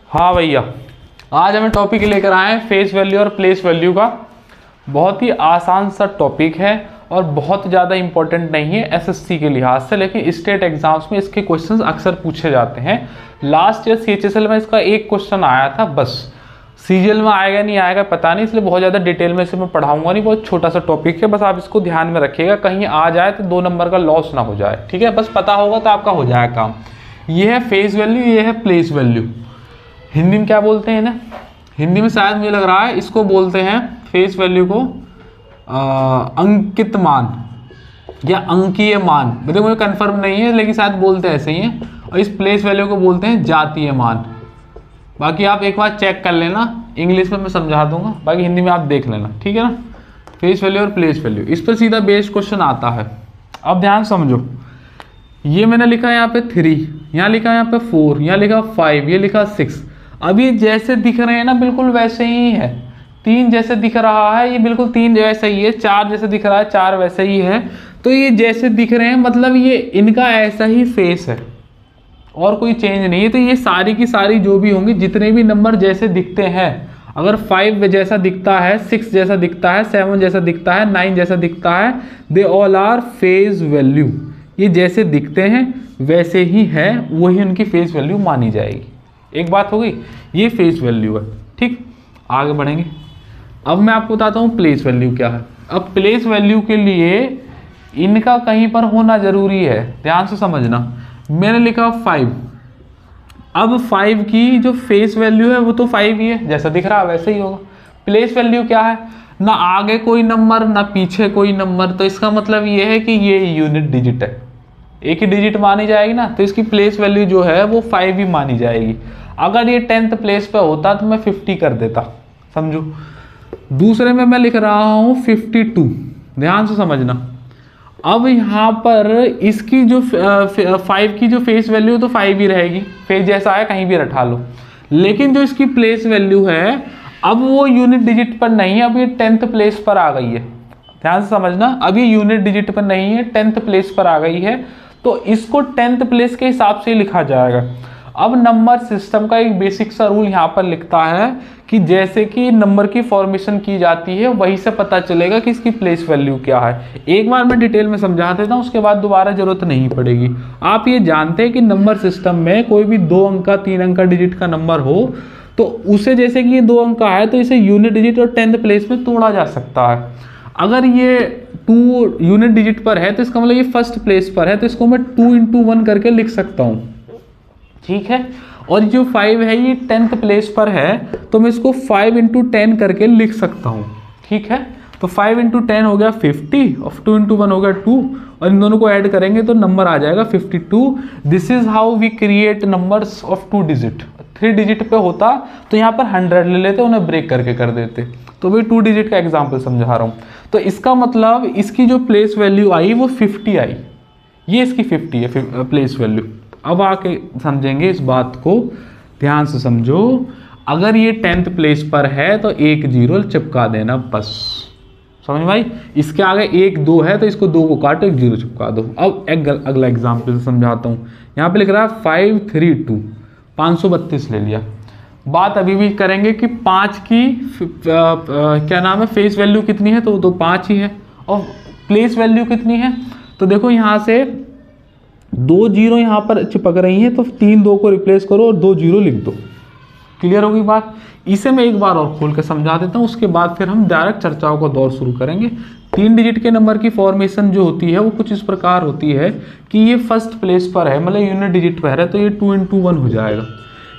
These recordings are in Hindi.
हाँ भैया, आज हमें टॉपिक लेकर आए हैं फेस वैल्यू और प्लेस वैल्यू का। बहुत ही आसान सा टॉपिक है और बहुत ज़्यादा इंपॉर्टेंट नहीं है एसएससी के लिहाज से, लेकिन स्टेट एग्जाम्स में इसके क्वेश्चंस अक्सर पूछे जाते हैं। लास्ट ईयर सीएचएसएल में इसका एक क्वेश्चन आया था बस, सीजीएल में आएगा नहीं आएगा पता नहीं, इसलिए बहुत ज़्यादा डिटेल में इसे मैं पढ़ाऊंगा नहीं। बहुत छोटा सा टॉपिक है, बस आप इसको ध्यान में रखिएगा, कहीं आ जाए तो 2 नंबर का लॉस ना हो जाए। ठीक है, बस पता होगा तो आपका हो जाएगा काम। ये है फेस वैल्यू, ये है प्लेस वैल्यू। हिंदी में क्या बोलते हैं ना, हिंदी में शायद मुझे लग रहा है इसको बोलते हैं फेस वैल्यू को अंकित मान या अंकीय मान, मतलब मुझे कंफर्म नहीं है लेकिन शायद बोलते हैं ऐसे ही हैं। और इस प्लेस वैल्यू को बोलते हैं जातीय मान। बाकी आप एक बार चेक कर लेना, इंग्लिश में मैं समझा दूंगा, बाकी हिंदी में आप देख लेना। ठीक है ना, फेस वैल्यू और प्लेस वैल्यू, इस पर सीधा बेस्ड क्वेश्चन आता है। अब ध्यान समझो, ये मैंने लिखा है यहाँ पे 3, यहाँ लिखा है यहाँ पे 4, यहाँ लिखा 5, ये लिखा 6। अब ये जैसे दिख रहे हैं ना बिल्कुल वैसे ही है। 3 जैसे दिख रहा है ये बिल्कुल 3 जैसा ही है, 4 जैसे दिख रहा है 4 वैसे ही है। तो ये जैसे दिख रहे हैं मतलब ये इनका ऐसा ही फेस है और कोई चेंज नहीं है। तो ये सारी की सारी जो भी होंगी, जितने भी नंबर जैसे दिखते हैं, अगर 5 जैसा दिखता है, 6 जैसा दिखता है, 7 जैसा दिखता है, 9 जैसा दिखता है, they all are face value. ये जैसे दिखते हैं वैसे ही है, वही उनकी फेस वैल्यू मानी जाएगी। एक बात हो गई, ये फेस वैल्यू है। ठीक, आगे बढ़ेंगे। अब मैं आपको बताता हूँ प्लेस वैल्यू क्या है। अब प्लेस वैल्यू के लिए इनका कहीं पर होना जरूरी है, ध्यान से समझना। मैंने लिखा 5, अब 5 की जो फेस वैल्यू है वो तो 5 ही है, जैसा दिख रहा है वैसे ही होगा। प्लेस वैल्यू क्या है, ना आगे कोई नंबर ना पीछे कोई नंबर, तो इसका मतलब ये है कि ये यूनिट डिजिट है, एक ही डिजिट मानी जाएगी ना, तो इसकी प्लेस वैल्यू जो है वो 5 ही मानी जाएगी। अगर ये 10th प्लेस पे होता तो मैं 50 कर देता, समझो। दूसरे में मैं लिख रहा हूँ 52, ध्यान से समझना। अब यहाँ पर इसकी जो 5 की जो फेस वैल्यू तो 5 ही रहेगी, फेस जैसा है कहीं भी रखा लो। लेकिन जो इसकी प्लेस वैल्यू है अब वो यूनिट डिजिट पर नहीं है, अब ये 10th प्लेस पर आ गई है। ध्यान से समझना, अब ये यूनिट डिजिट पर नहीं है, 10th प्लेस पर आ गई है, तो इसको 10th प्लेस के हिसाब से लिखा जाएगा। अब नंबर सिस्टम का एक बेसिक सा रूल यहाँ पर लिखता है कि जैसे कि नंबर की फॉर्मेशन की जाती है वहीं से पता चलेगा कि इसकी प्लेस वैल्यू क्या है। एक बार मैं डिटेल में समझा देता हूँ, उसके बाद दोबारा जरूरत नहीं पड़ेगी। आप ये जानते हैं कि नंबर सिस्टम में कोई भी 2 अंक का 3 अंक का डिजिट का नंबर हो तो उसे, जैसे कि ये 2 अंक का है तो इसे यूनिट डिजिट और 10th प्लेस में तोड़ा जा सकता है। अगर ये 2 यूनिट डिजिट पर है तो इसका मतलब ये फर्स्ट प्लेस पर है, तो इसको मैं 2 × 1 करके लिख सकता हूँ। ठीक है, और जो 5 है ये 10th प्लेस पर है तो मैं इसको 5 × 10 करके लिख सकता हूँ। ठीक है, तो 5 × 10 हो गया 50 और 2 × 1 हो गया 2, और इन दोनों को ऐड करेंगे तो नंबर आ जाएगा 52। This is how we create numbers of 2 digit. 3 digit पे होता तो यहाँ पर 100 ले लेते, उन्हें ब्रेक करके कर देते, तो भाई 2 डिजिट का एग्जाम्पल समझा रहा हूँ। तो इसका मतलब इसकी जो प्लेस वैल्यू आई वो 50 आई, ये इसकी 50 है प्लेस वैल्यू। अब आके समझेंगे इस बात को, ध्यान से समझो। अगर ये 10th प्लेस पर है तो 1 0 चिपका देना बस, समझ भाई। इसके आगे 1 2 है तो इसको 2 को काटो, 1 0 चिपका दो। अब अगला एग्जाम्पल समझाता हूँ। यहाँ पे लिख रहा है 5 3 2, 532 ले लिया। बात अभी भी करेंगे कि 5 की क्या नाम है फेस वैल्यू कितनी है, तो 5 ही है। और प्लेस वैल्यू कितनी है, तो देखो यहाँ से 2 0 यहाँ पर चिपक रही हैं, तो 3 2 को रिप्लेस करो और 2 0 लिख दो। क्लियर होगी बात। इसे मैं एक बार और खोल के समझा देता हूँ, उसके बाद फिर हम डायरेक्ट चर्चाओं का दौर शुरू करेंगे। 3 डिजिट के नंबर की फॉर्मेशन जो होती है वो कुछ इस प्रकार होती है कि ये फर्स्ट प्लेस पर है, मतलब यूनिट डिजिट पर है तो ये 2 × 1 हो जाएगा।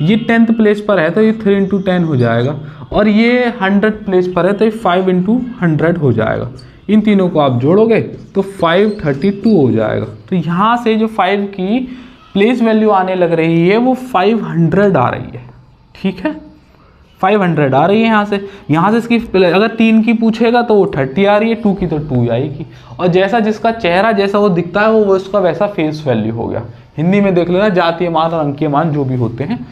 ये 10th प्लेस पर है तो ये 3 × 10 हो जाएगा, और ये 100 प्लेस पर है तो ये 5 × 100 हो जाएगा। इन तीनों को आप जोड़ोगे तो 532 हो जाएगा। तो यहाँ से जो 5 की प्लेस वैल्यू आने लग रही है वो 500 आ रही है। ठीक है, 500 आ रही है यहाँ से इसकी अगर 3 की पूछेगा तो वो 30 आ रही है, 2 की तो 2 आएगी। और जैसा जिसका चेहरा जैसा वो दिखता है वो उसका वैसा फेस वैल्यू हो गया। हिंदी में देख लेना, जातीय मान और अंकीय मान जो भी होते हैं।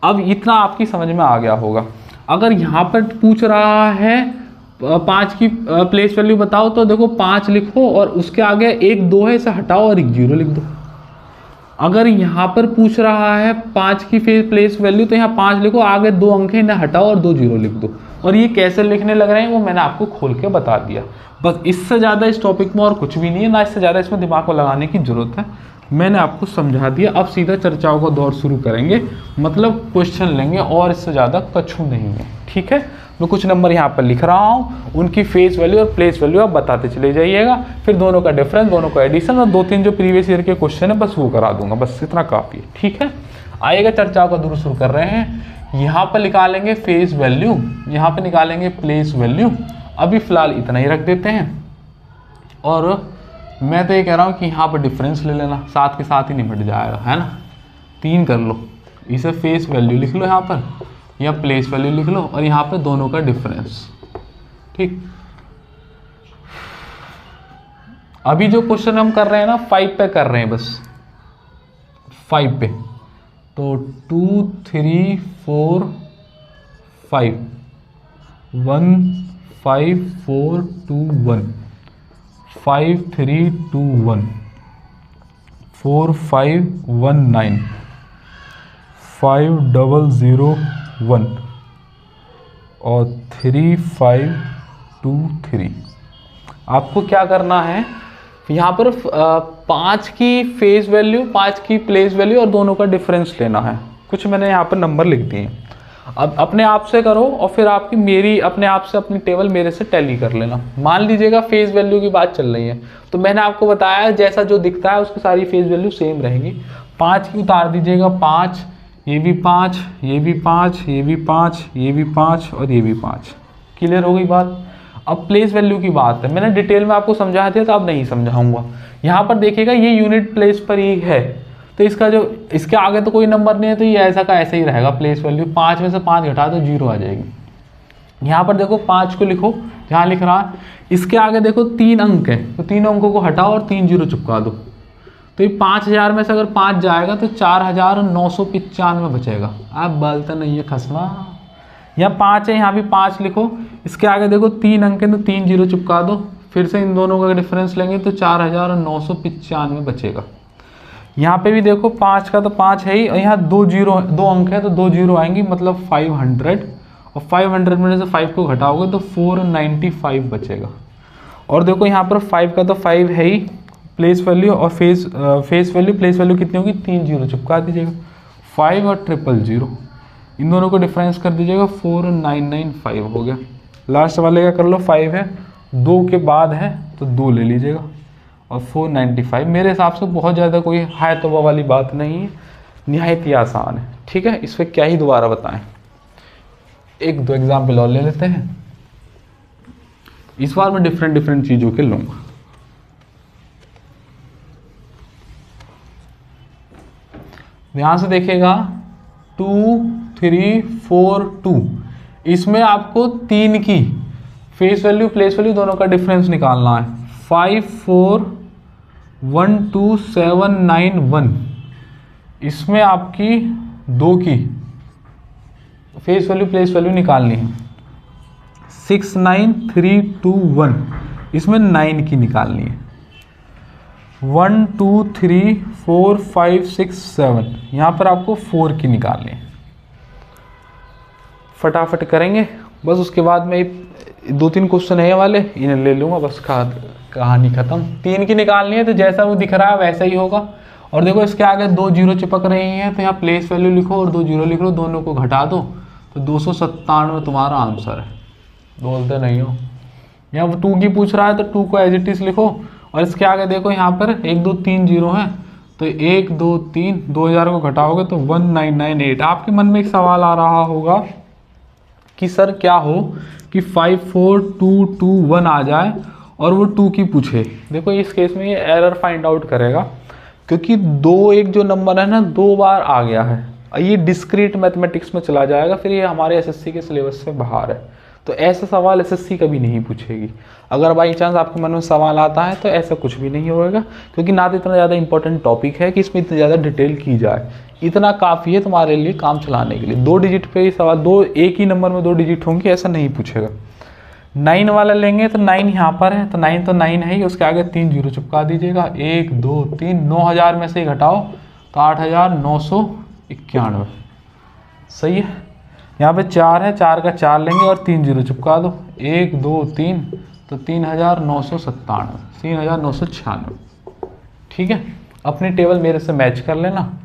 अब इतना आपकी समझ में आ गया होगा। अगर यहाँ पर पूछ रहा है 5 की प्लेस वैल्यू बताओ, तो देखो 5 लिखो और उसके आगे 1 2 है, इसे हटाओ और 1 0 लिख दो। अगर यहाँ पर पूछ रहा है 5 की प्लेस वैल्यू, तो यहाँ 5 लिखो, आगे 2 अंक है इन्हें हटाओ और 2 जीरो लिख दो। और ये कैसे लिखने लग रहे हैं वो मैंने आपको खोल के बता दिया। बस इससे ज़्यादा इस टॉपिक में और कुछ भी नहीं है, ना इससे ज़्यादा इसमें दिमाग को लगाने की जरूरत है। मैंने आपको समझा दिया। अब सीधा चर्चाओं का दौर शुरू करेंगे, मतलब क्वेश्चन लेंगे, और इससे ज़्यादा कछु नहीं है। ठीक है, मैं कुछ नंबर यहाँ पर लिख रहा हूँ, उनकी फेस वैल्यू और प्लेस वैल्यू आप बताते चले जाइएगा, फिर दोनों का डिफरेंस, दोनों का एडिशन, और 2-3 जो प्रीवियस ईयर के क्वेश्चन है बस वो करा दूंगा, बस इतना काफ़ी है। ठीक है, आइएगा चर्चाओं का दौर शुरू कर रहे हैं। यहाँ पर निकालेंगे फेस वैल्यू, यहाँ पर निकालेंगे प्लेस वैल्यू। अभी फिलहाल इतना ही रख देते हैं, और मैं तो ये कह रहा हूँ कि यहाँ पर डिफरेंस ले लेना, साथ के साथ ही निपट जाएगा, है ना। 3 कर लो, इसे फेस वैल्यू लिख लो यहाँ पर, या प्लेस वैल्यू लिख लो, और यहाँ पे दोनों का डिफरेंस। ठीक, अभी जो क्वेश्चन हम कर रहे हैं ना 5 पे कर रहे हैं, बस 5 पे। तो 2 3 4 5 1 5 4 2 1 5 3 2 1 4 5 1 9 5 0 0 1 और 3 5 2 3। आपको क्या करना है, यहाँ पर 5 की फेस वैल्यू, 5 की प्लेस वैल्यू और दोनों का डिफरेंस लेना है। कुछ मैंने यहाँ पर नंबर लिख दिए, अब अपने आप से करो, और फिर आपकी मेरी अपने आप से अपनी टेबल मेरे से टैली कर लेना। मान लीजिएगा फेस वैल्यू की बात चल रही है, तो मैंने आपको बताया जैसा जो दिखता है उसकी सारी फेस वैल्यू सेम रहेंगी। 5 की उतार दीजिएगा, 5, ये भी 5, ये भी 5, ये भी 5, ये भी 5 और ये भी 5। क्लियर हो गई बात। अब प्लेस वैल्यू की बात है, मैंने डिटेल में आपको समझा दिया, तो अब नहीं समझाऊंगा। यहाँ पर देखिएगा ये यूनिट प्लेस पर ही है, तो इसका जो इसके आगे तो कोई नंबर नहीं है, तो ये ऐसा का ऐसा ही रहेगा प्लेस वैल्यू। 5 में से 5 घटा तो 0 आ जाएगी। यहाँ पर देखो 5 को लिखो जहाँ लिख रहा है, इसके आगे देखो 3 अंक है, तो 3 अंकों को हटाओ और 3 जीरो चिपका दो। तो ये 5000 में से अगर 5 जाएगा तो 4995 बचेगा। आप बोलते नहीं है खसमा, यहाँ 5 है, यहाँ भी 5 लिखो, इसके आगे देखो 3 अंक है तो 3 जीरो चिपका दो, फिर से इन दोनों का डिफरेंस लेंगे तो 4995 बचेगा। यहाँ पे भी देखो 5 का तो 5 है ही, और यहाँ 2 अंक है तो 2 जीरो आएंगी, मतलब 500, और 500 में से 5 को घटाओगे तो 495 बचेगा। और देखो यहाँ पर 5 का तो 5 है ही, प्लेस वैल्यू और फेस वैल्यू, प्लेस वैल्यू कितनी होगी, 3 जीरो चिपका दीजिएगा, 5 और 000, इन दोनों को डिफरेंस कर दीजिएगा, 4995 हो गया। लास्ट वाले का कर लो, 5 है, 2 के बाद है तो 2 ले लीजिएगा, और 495। मेरे हिसाब से बहुत ज़्यादा कोई हाय तौबा वाली बात नहीं है, निहायत ही आसान है। ठीक है, इस पर क्या ही दोबारा बताएं, 1-2 एग्जाम्पल और ले लेते हैं। इस बार मैं डिफरेंट चीज़ों के लूँगा। ध्यान से देखिएगा, 2 3 4 2, इसमें आपको 3 की फेस वैल्यू प्लेस वैल्यू दोनों का डिफरेंस निकालना है। 5 4 1 2 7 9 1, इसमें आपकी 2 की फेस वैल्यू प्लेस वैल्यू निकालनी है। 6 9 3 2 1, इसमें 9 की निकालनी है। 1 2 3 4 5 6 7, यहाँ पर आपको 4 की निकालनी है। फटाफट करेंगे, बस उसके बाद में 2-3 क्वेश्चन है वाले, इन्हें ले लूँगा, बस कहानी खत्म। 3 की निकालनी है, तो जैसा वो दिख रहा है वैसा ही होगा। और देखो इसके आगे 2 जीरो चिपक रही हैं, तो यहाँ प्लेस वैल्यू लिखो और 2 जीरो लिख लो, दोनों को घटा दो, तो 297 तुम्हारा आंसर है। बोलते नहीं हो। यहाँ 2 की पूछ रहा है तो 2 को एज इट इज लिखो, और इसके आगे देखो यहाँ पर 1 2 3 जीरो हैं, तो 1 2 3, 2000 को घटाओगे तो 1998। आपके मन में एक सवाल आ रहा होगा कि सर क्या हो कि 5 4 2 2 1 आ जाए और वो 2 की पूछे। देखो इस केस में ये एरर फाइंड आउट करेगा, क्योंकि 2 1 जो नंबर है ना 2 बार आ गया है, ये डिस्क्रीट मैथमेटिक्स में चला जाएगा, फिर ये हमारे एसएससी के सिलेबस से बाहर है। तो ऐसा सवाल एसएससी कभी नहीं पूछेगी। अगर बाई चांस आपके मन में सवाल आता है तो ऐसा कुछ भी नहीं होगा, क्योंकि ना तो इतना ज़्यादा इंपॉर्टेंट टॉपिक है कि इसमें इतनी ज़्यादा डिटेल की जाए। इतना काफ़ी है तुम्हारे लिए काम चलाने के लिए। 2 डिजिट पे ही सवाल, 2 एक ही नंबर में 2 डिजिट होंगे, ऐसा नहीं पूछेगा। 9 वाला लेंगे तो 9 यहाँ पर है, तो 9 तो 9 है ही, उसके आगे 3 जीरो चिपका दीजिएगा। 1 2 3, 9000 में से ही घटाओ तो 8,991। सही है। यहाँ पे 4 है, 4 का 4 लेंगे और 3 जीरो चिपका दो, 1 2 3, तो 3,997, 3,996। ठीक है, अपनी टेबल मेरे से मैच कर लेना।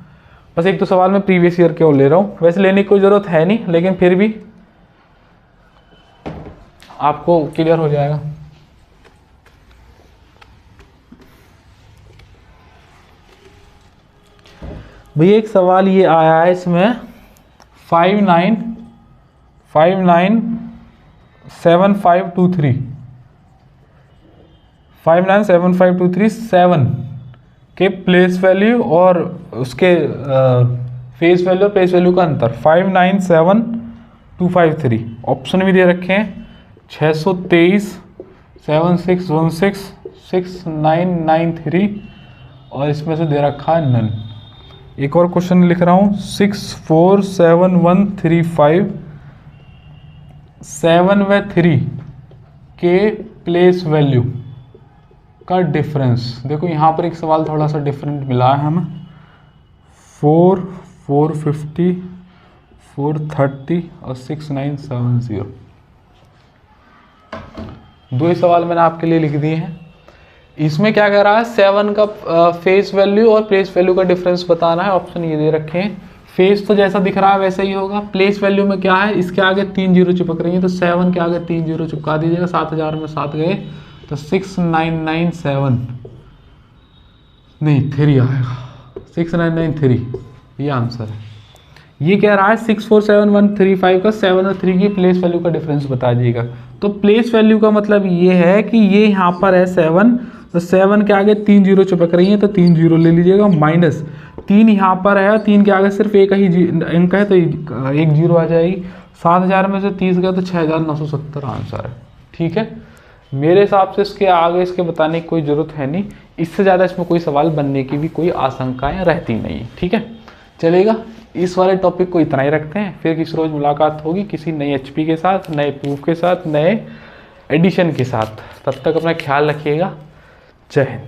बस एक तो सवाल मैं प्रीवियस ईयर के और ले रहा हूँ, वैसे लेने की कोई ज़रूरत है नहीं, लेकिन फिर भी आपको क्लियर हो जाएगा। भैया एक सवाल ये आया है इसमें 597523 के प्लेस वैल्यू और उसके फेस वैल्यू और प्लेस वैल्यू का अंतर 597253। ऑप्शन भी दे रखे हैं 623, 7616, 6993 और इसमें से दे रखा है नन। एक और क्वेश्चन लिख रहा हूँ 647135 7 व 3 के प्लेस वैल्यू का डिफरेंस। देखो यहाँ पर एक सवाल थोड़ा सा डिफरेंट मिला है हमें, 4, 450, 430 और 6970। दो ही सवाल मैंने आपके लिए लिख दिए हैं। इसमें क्या कह रहा है, 7 का फेस वैल्यू और प्लेस वैल्यू का डिफरेंस बताना है। ऑप्शन ये दे रखे हैं, फेस तो जैसा दिख रहा है वैसा ही होगा। प्लेस वैल्यू में क्या है, इसके आगे 3 जीरो चिपक रही है, तो 7 के आगे 3 जीरो चिपका दीजिएगा, 7000 में 7 गए तो 6997 नहीं 3 आएगा, 6993 ये आंसर है। ये कह रहा है 647135 का 7 और 3 की प्लेस वैल्यू का डिफरेंस बता दीजिएगा। तो प्लेस वैल्यू का मतलब ये है कि ये यहाँ पर है 7, तो 7 के आगे 3 जीरो चिपक रही है, तो 3 जीरो ले लीजिएगा, माइनस 3 यहाँ पर है, 3 के आगे सिर्फ एक ही अंक है, तो 1 जीरो आ जाएगी। 7000 में से 30 गया तो 6970 आंसर है। ठीक है, मेरे हिसाब से इसके आगे इसके बताने की कोई ज़रूरत है नहीं, इससे ज़्यादा इसमें कोई सवाल बनने की भी कोई आशंकाएँ रहती नहीं। ठीक है, चलेगा, इस वाले टॉपिक को इतना ही रखते हैं, फिर किसी रोज़ मुलाकात होगी किसी नई एचपी के साथ, नए प्रूफ के साथ, नए एडिशन के साथ। तब तक अपना ख्याल रखिएगा। जय हिंद।